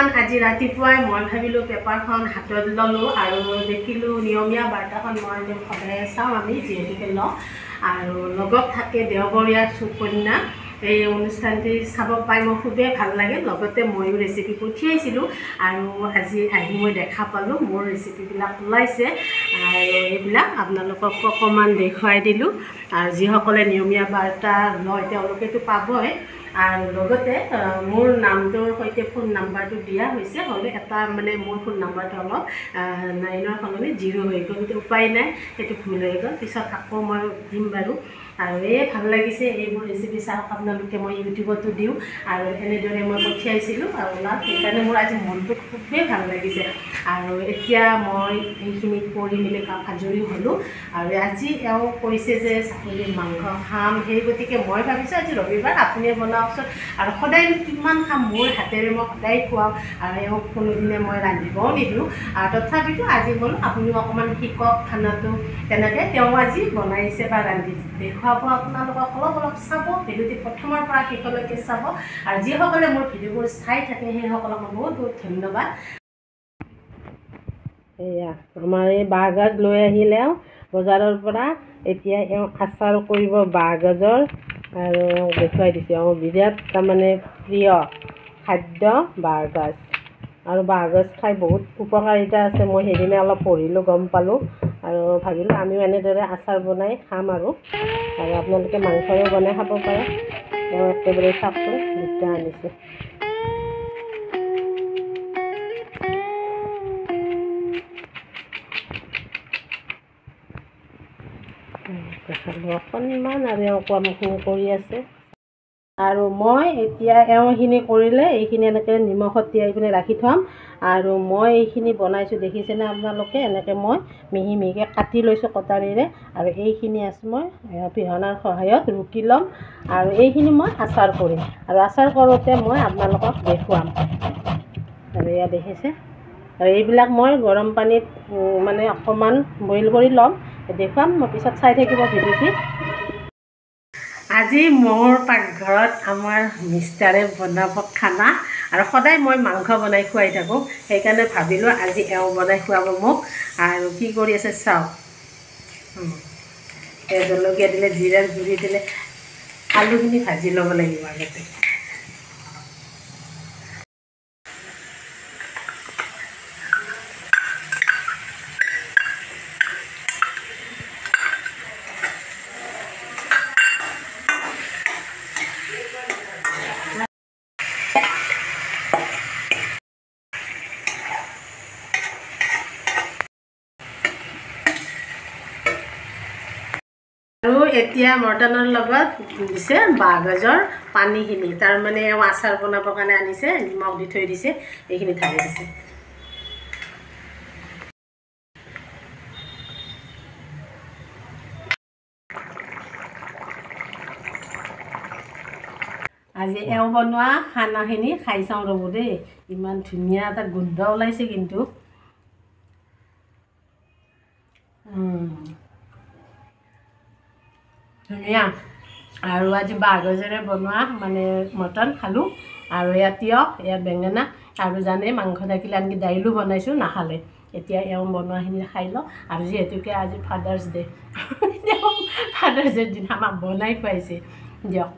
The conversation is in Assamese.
বৰ্তমান আজি ৰাতিপুৱাই মই ভাবিলোঁ পেপাৰখন হাতত ল'লোঁ আৰু দেখিলোঁ নিয়মীয়া বাৰ্তাখন মই সদায় চাওঁ আমি যিহেতুকে লওঁ আৰু লগত থাকে দেওবৰীয়া সুকন্যা এই অনুষ্ঠানটি চাব পাই মই খুবেই ভাল লাগে লগতে ময়ো ৰেচিপি পঠিয়াইছিলোঁ আৰু আজি আহি মই দেখা পালোঁ মোৰ ৰেচিপিবিলাক ওলাইছে আৰু এইবিলাক আপোনালোকক অকণমান দেখুৱাই দিলোঁ আৰু যিসকলে নিয়মীয়া বাৰ্তা লয় তেওঁলোকেতো পাবই আৰু লগতে মোৰ নামটোৰ সৈতে ফোন নাম্বাৰটো দিয়া হৈছে হ'লে এটা মানে মোৰ ফোন নাম্বাৰটো অলপ 9ৰ সলনি 0 হৈ গ'ল কিন্তু উপায় নাই সেইটো ভুল হৈ গ'ল পিছত আকৌ মই দিম বাৰু আৰু এই ভাল লাগিছে এইবোৰ ৰেচিপি চাওক আপোনালোকে মই ইউটিউবতো দিওঁ আৰু এনেদৰে মই পঠিয়াইছিলোঁ আৰু সেইকাৰণে মোৰ আজি মনটো খুবেই ভাল লাগিছে আৰু এতিয়া মই এইখিনি কৰি মেলি আজৰি হ'লোঁ আৰু আজি এওঁ কৈছে যে ছাগলীৰ মাংস খাম সেই গতিকে মই ভাবিছোঁ আজি ৰবিবাৰ আপুনিয়ে বনাওকচোন আৰু সদায় কিমান খাম মোৰ হাতেৰে মই সদায় খুৱাওঁ আৰু এওঁক কোনোদিনে মই ৰান্ধিবও নিদিওঁ আৰু তথাপিতো আজি বোলো আপুনিও অকণমান শিকক খানাটো তেনেকৈ তেওঁ আজি বনাইছে বা ৰান্ধিছে দেখুৱাব আপোনালোকক অলপ অলপ চাব ভিডিঅ'টি প্ৰথমৰ পৰা শেষলৈকে চাব আৰু যিসকলে মোৰ ভিডিঅ'বোৰ চাই থাকে সেইসকলক মই বহুত বহুত ধন্যবাদ এয়া আমাৰ এই বাঁহগাজ লৈ আহিলে বজাৰৰ পৰা এতিয়া এওঁ আচাৰ কৰিব বাঁহগাজৰ আৰু দেখুৱাই দিছে এওঁ বিৰাট তাৰমানে প্ৰিয় খাদ্য বাঁহগাজ আৰু বাঁহগাজ খাই বহুত উপকাৰিতা আছে মই সেইদিনা অলপ পঢ়িলোঁ গম পালোঁ আৰু ভাবিলোঁ আমিও এনেদৰে আচাৰ বনাই খাম আৰু আপোনালোকে মাংসও বনাই খাব পাৰে এওঁ একেবাৰে চাওকচোন দুটা আনিছে অকণমান আৰু এওঁ কামখিনি কৰি আছে আৰু মই এতিয়া এওঁখিনি কৰিলে এইখিনি এনেকৈ নিমখত তিয়াই পিনে ৰাখি থ'ম আৰু মই এইখিনি বনাইছোঁ দেখিছেনে আপোনালোকে এনেকৈ মই মিহি মিহিকৈ কাটি লৈছোঁ কটাৰীৰে আৰু এইখিনি আছে মই পিহনাৰ সহায়ত ৰুকি ল'ম আৰু এইখিনি মই আচাৰ কৰিম আৰু আচাৰ কৰোঁতে মই আপোনালোকক দেখুৱাম আৰু এয়া দেখিছে আৰু এইবিলাক মই গৰম পানীত মানে অকণমান বইল কৰি ল'ম দেখুৱাম মই পিছত চাই থাকিব ভিডিঅ'টি আজি মোৰ পাকঘৰত আমাৰ মিষ্টাৰে বনাব খানা আৰু সদায় মই মাংস বনাই খুৱাই থাকোঁ সেইকাৰণে ভাবিলোঁ আজি এওঁ বনাই খুৱাব মোক আৰু কি কৰি আছে চাওক জলকীয়া দিলে জিৰাৰ গুড়ি দিলে আলুখিনি ভাজি ল'ব লাগিব আগতে আৰু এতিয়া মটনৰ লগত দিছে বাঁহগাজৰ পানীখিনি তাৰমানে এওঁ আচাৰ বনাবৰ কাৰণে আনিছে নিমখ দি থৈ দিছে এইখিনি ঢালি দিছে আজি এওঁ বনোৱা খানাখিনি খাই চাওঁ ৰ'ব দেই ইমান ধুনীয়া এটা গোন্ধ ওলাইছে কিন্তু ধুনীয়া আৰু আজি বাঁহগাজেৰে বনোৱা মানে মটন খালোঁ আৰু এয়া তিয়ঁহ এয়া বেঙেনা আৰু জানে মাংস থাকিলে আনকি দাইলো বনাইছোঁ নাখালে এতিয়া এওঁ বনোৱাখিনি খাই লওঁ আৰু যিহেতুকে আজি ফাদাৰ্ছ ডে' ফাদাৰ্ছ ডে'ৰ দিনা আমাক বনাই খুৱাইছে দিয়ক